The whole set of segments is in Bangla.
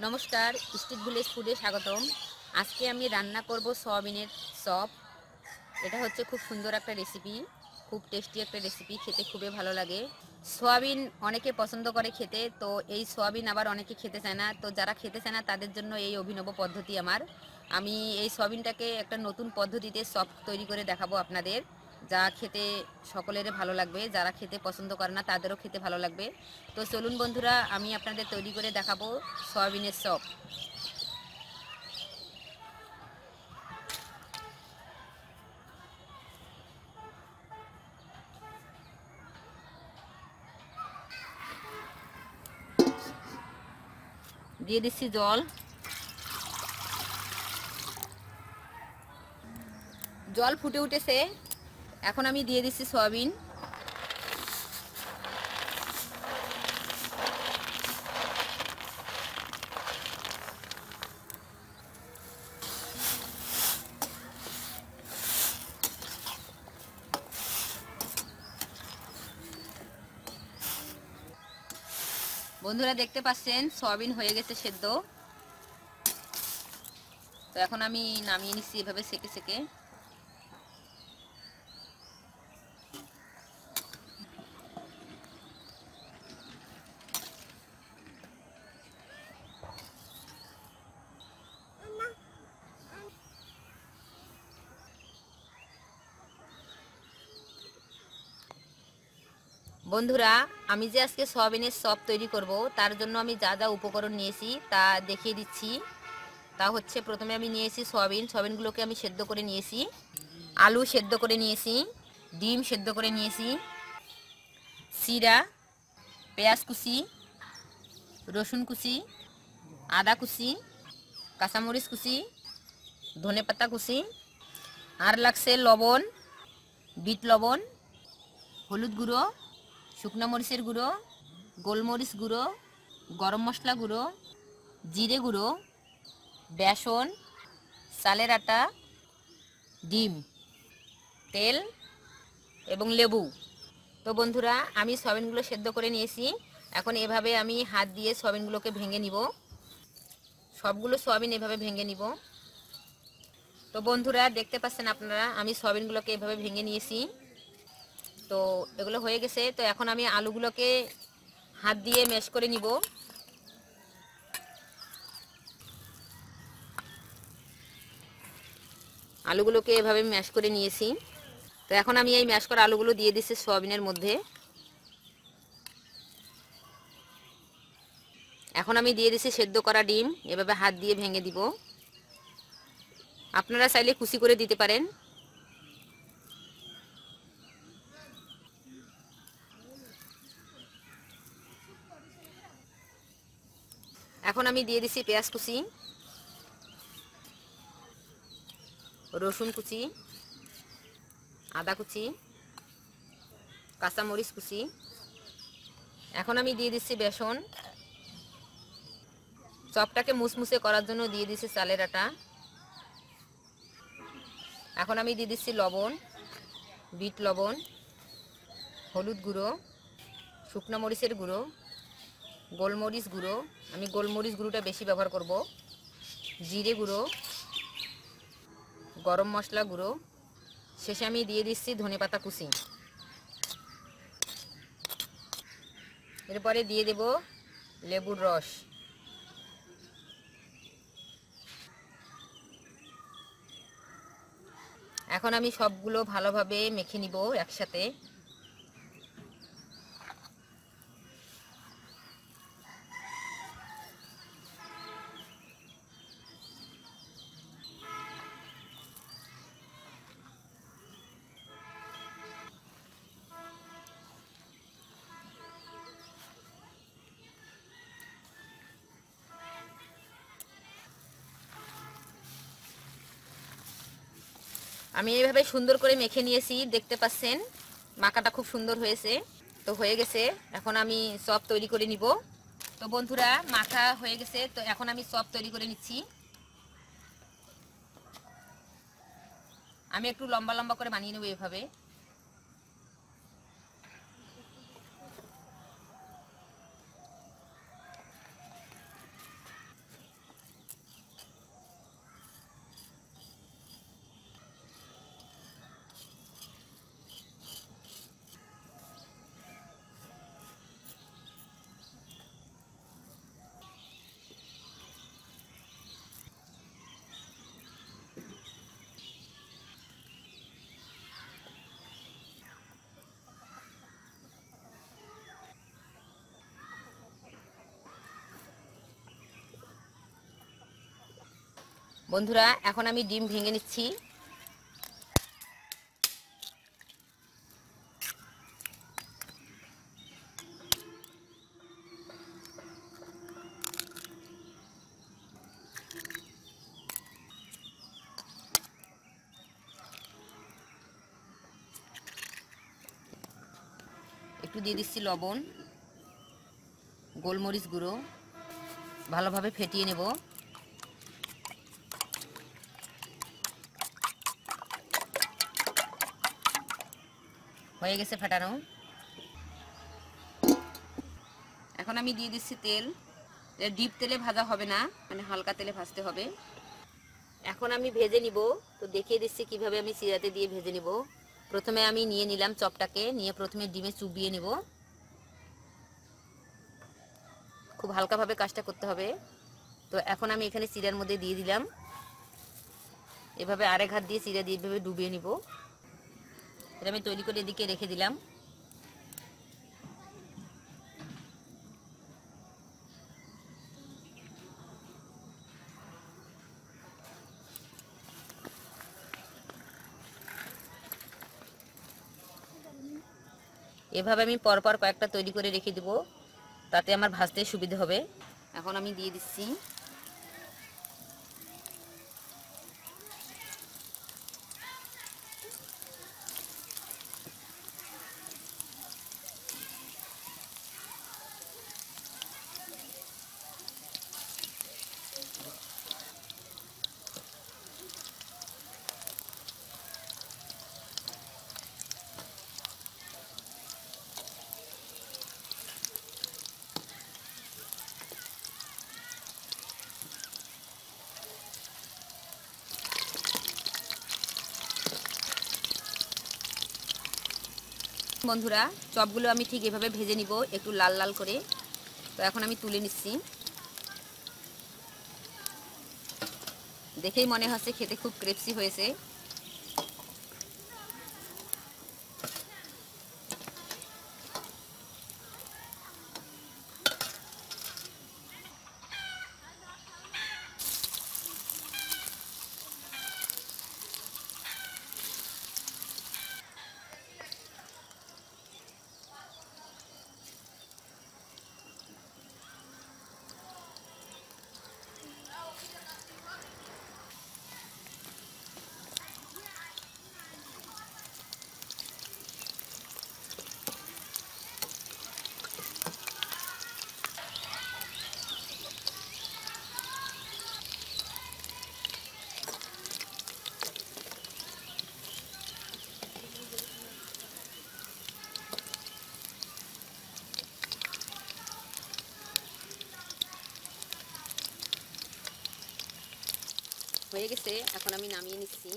নমস্কার, স্ট্রিট ভিলেজ ফুডে স্বাগতম। আজকে আমি রান্না করব সয়াবিনের চপ। এটা হচ্ছে খুব সুন্দর একটা রেসিপি, খুব টেস্টি একটা রেসিপি, খেতে খুবই ভালো লাগে। সয়াবিন অনেকে পছন্দ করে খেতে, তো এই সয়াবিন আবার অনেকে খেতে চায় না। তো যারা খেতে চায় না তাদের জন্য এই অভিনব পদ্ধতি আমি এই সয়াবিনটাকে একটা নতুন পদ্ধতিতে চপ তৈরি করে দেখাবো আপনাদের, যা খেতে সকলেরই ভালো লাগবে। যারা খেতে পছন্দ করে না তাদেরও খেতে ভালো লাগবে। তো চলুন বন্ধুরা, আমি আপনাদের তৈরি করে দেখাবো সয়াবিনের চপ। দিয়ে দিচ্ছি জল। জল ফুটে উঠেছে, এখন আমি দিয়ে দিচ্ছি সয়াবিন। বন্ধুরা দেখতে পাচ্ছেন সয়াবিন হয়ে গেছে সেদ্ধ। তো এখন আমি নামিয়ে নিচ্ছি এভাবে সেকে সেকে। বন্ধুরা, আমি যে আজকে সয়াবিনের চপ তৈরি করব তার জন্য আমি যা যা উপকরণ নিয়েছি তা দেখিয়ে দিচ্ছি। তা হচ্ছে, প্রথমে আমি নিয়েছি সয়াবিনগুলোকে আমি সেদ্ধ করে নিয়েছি, আলু সেদ্ধ করে নিয়েছি, ডিম সেদ্ধ করে নিয়েছি, জিরা, পেঁয়াজ কুচি, রসুন কুচি, আদা কুচি, কাঁচামরিচ কুচি, ধনেপাতা কুচি, আর লাগছে লবণ, বিট লবণ, হলুদ গুঁড়ো, শুকনো মরিচের গুঁড়ো, গোলমরিচ গুঁড়ো, গরম মশলা গুঁড়ো, জিরে গুঁড়ো, বেসন, চালের আটা, ডিম, তেল এবং লেবু। তো বন্ধুরা, আমি সয়াবিনগুলো সেদ্ধ করে নিয়েছি। এখন এভাবে আমি হাত দিয়ে সয়াবিনগুলোকে ভেঙে নিব। সবগুলো সয়াবিন এভাবে ভেঙে নিব। তো বন্ধুরা দেখতে পাচ্ছেন আপনারা, আমি সয়াবিনগুলোকে এভাবে ভেঙে নিয়েছি। তো এগুলো হয়ে গেছে। তো এখন আমি আলুগুলোকে হাত দিয়ে ম্যাশ করে নিব। আলুগুলোকে এভাবে ম্যাশ করে নিয়েছি। তো এখন আমি এই ম্যাশ করা আলুগুলো দিয়ে দিচ্ছি সয়াবিনের মধ্যে। এখন আমি দিয়ে দিচ্ছি সেদ্ধ করা ডিম, এভাবে হাত দিয়ে ভেঙে দিব। আপনারা চাইলে কুচি করে দিতে পারেন। এখন আমি দিয়ে দিচ্ছি পেঁয়াজ কুচি, রসুন কুচি, আদা কুচি, কাঁচামরিচ কুচি। এখন আমি দিয়ে দিচ্ছি বেসন। চপটাকে মুসমুসে করার জন্য দিয়ে দিচ্ছি চালের আটা। এখন আমি দিয়ে দিচ্ছি লবণ, বিট লবণ, হলুদ গুঁড়ো, শুকনো মরিচের গুঁড়ো, গোলমরিচ গুঁড়ো, আমি গোলমরিচ গুঁড়োটা বেশি ব্যবহার করব, জিরে গুঁড়ো, গরম মশলা গুঁড়ো। শেষে আমি দিয়ে দিচ্ছি ধনেপাতা কুচি। এরপরে দিয়ে দেব লেবুর রস। এখন আমি সবগুলো ভালোভাবে মেখে নিব একসাথে। আমি এইভাবে সুন্দর করে মেখে নিয়েছি, দেখতে পাচ্ছেন মাখাটা খুব সুন্দর হয়েছে। তো হয়ে গেছে, এখন আমি চপ তৈরি করে নিব। তো বন্ধুরা, মাখা হয়ে গেছে। তো এখন আমি চপ তৈরি করে নিচ্ছি। আমি একটু লম্বা লম্বা করে বানিয়ে নেব এভাবে। বন্ধুরা এখন আমি ডিম ভেঙে নিচ্ছি। একটু দিয়ে দিচ্ছি লবণ, গোলমরিচ গুঁড়ো, ভালোভাবে ফেটিয়ে নেব। হয়ে গেছে ফেটানো। এখন আমি দিয়ে দিচ্ছি তেল। ডিপ তেলে ভাজা হবে না, মানে হালকা তেলে ভাজতে হবে। এখন আমি ভেজে নিব। তো দেখিয়ে দিচ্ছি কিভাবে আমি চিরাতে দিয়ে ভেজে নিব। প্রথমে আমি নিয়ে নিলাম চপটাকে, নিয়ে প্রথমে ডিমে চুবিয়ে নেব। খুব হালকাভাবে কাজটা করতে হবে। তো এখন আমি এখানে চিরার মধ্যে দিয়ে দিলাম। এভাবে আরেক হাত দিয়ে চিরা দিয়ে এভাবে ডুবিয়ে নিব। এটা আমি তৈরি করে এদিকে রেখে দিলাম। এভাবে আমি পরপর কয়েকটা তৈরি করে রেখে দেব, তাতে আমার ভাজতে সুবিধা হবে। এখন আমি দিয়ে দিচ্ছি। বন্ধুরা চপগুলো আমি ঠিক এভাবে ভেজে নিব, একটু লাল লাল করে। তো এখন আমি তুলে নিচ্ছি। দেখেই মনে হচ্ছে খেতে খুব ক্রিস্পি হয়েছে। হয়ে গেছে, এখন আমি নামিয়ে নিচ্ছি।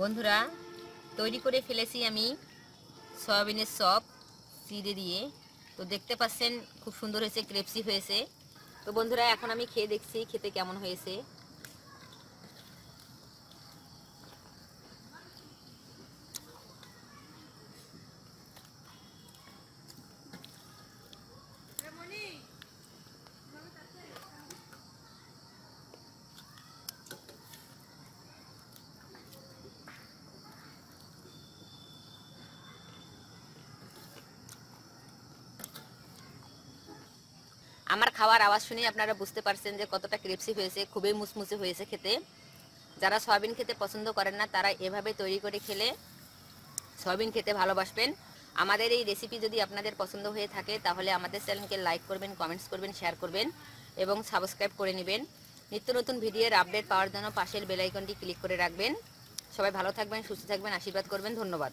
বন্ধুরা তৈরি করে ফেলেছি আমি সয়াবিনের চপ চিড়ে দিয়ে। তো দেখতে পাচ্ছেন খুব সুন্দর হয়েছে, ক্রিস্পি হয়েছে। তো বন্ধুরা এখন আমি খেয়ে দেখছি খেতে কেমন হয়েছে। আমার খাওয়ার আওয়াজ শুনে আপনারা বুঝতে পারছেন যে কতটা ক্রিপসি হয়েছে, খুবই মুসমুসে হয়েছে খেতে। যারা সয়াবিন খেতে পছন্দ করেন না তারা এভাবে তৈরি করে খেলে সয়াবিন খেতে ভালোবাসবেন। আমাদের এই রেসিপি যদি আপনাদের পছন্দ হয়ে থাকে তাহলে আমাদের চ্যানেলকে লাইক করবেন, কমেন্টস করবেন, শেয়ার করবেন এবং সাবস্ক্রাইব করে নেবেন। নিত্য নতুন ভিডিওর আপডেট পাওয়ার জন্য পাশের বেল আইকনটি ক্লিক করে রাখবেন। সবাই ভালো থাকবেন, সুস্থ থাকবেন, আশীর্বাদ করবেন। ধন্যবাদ।